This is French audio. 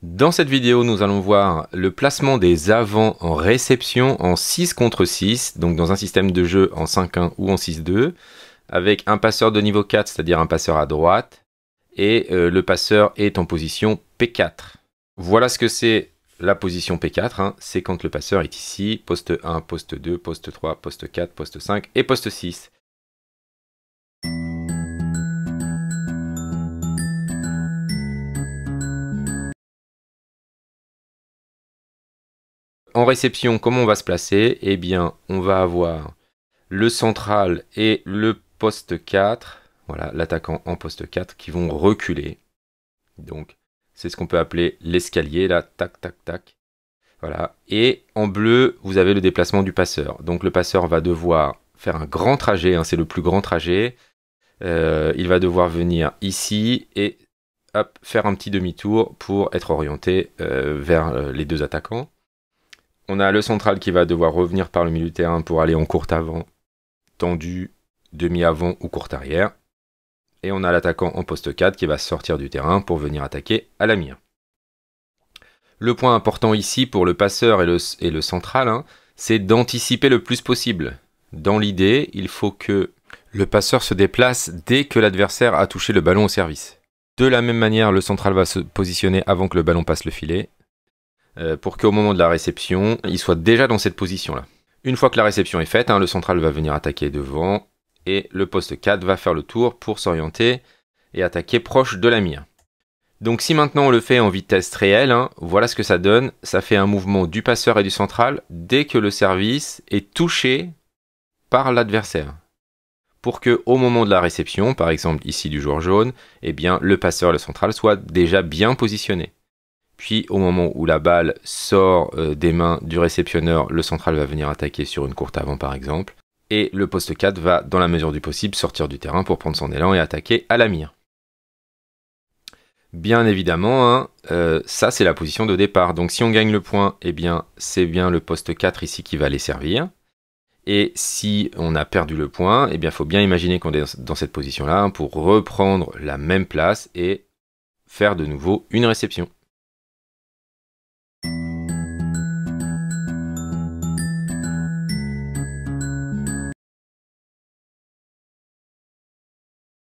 Dans cette vidéo, nous allons voir le placement des avants en réception en 6 contre 6, donc dans un système de jeu en 5-1 ou en 6-2, avec un passeur de niveau 4, c'est-à-dire un passeur à droite, et le passeur est en position P4. Voilà ce que c'est la position P4, hein. C'est quand le passeur est ici, poste 1, poste 2, poste 3, poste 4, poste 5 et poste 6. En réception, comment on va se placer? Eh bien, on va avoir le central et le poste 4, voilà, l'attaquant en poste 4 qui vont reculer. Donc, c'est ce qu'on peut appeler l'escalier, là, tac, tac, tac. Voilà. Et en bleu, vous avez le déplacement du passeur. Donc, le passeur va devoir faire un grand trajet, hein, c'est le plus grand trajet. Il va devoir venir ici et hop, faire un petit demi-tour pour être orienté vers les deux attaquants. On a le central qui va devoir revenir par le milieu du terrain pour aller en courte avant, tendu, demi-avant ou courte arrière. Et on a l'attaquant en poste 4 qui va sortir du terrain pour venir attaquer à la mire. Le point important ici pour le passeur et le central, hein, c'est d'anticiper le plus possible. Dans l'idée, il faut que le passeur se déplace dès que l'adversaire a touché le ballon au service. De la même manière, le central va se positionner avant que le ballon passe le filet, pour qu'au moment de la réception, il soit déjà dans cette position-là. Une fois que la réception est faite, hein, le central va venir attaquer devant, et le poste 4 va faire le tour pour s'orienter et attaquer proche de la mire. Donc si maintenant on le fait en vitesse réelle, hein, voilà ce que ça donne. Ça fait un mouvement du passeur et du central dès que le service est touché par l'adversaire. Pour que au moment de la réception, par exemple ici du joueur jaune, eh bien, le passeur et le central soient déjà bien positionnés. Puis au moment où la balle sort des mains du réceptionneur, le central va venir attaquer sur une courte avant par exemple. Et le poste 4 va, dans la mesure du possible, sortir du terrain pour prendre son élan et attaquer à la mire. Bien évidemment, hein, ça c'est la position de départ. Donc si on gagne le point, eh bien c'est bien le poste 4 ici qui va les servir. Et si on a perdu le point, eh bien il faut bien imaginer qu'on est dans cette position-là, hein, pour reprendre la même place et faire de nouveau une réception.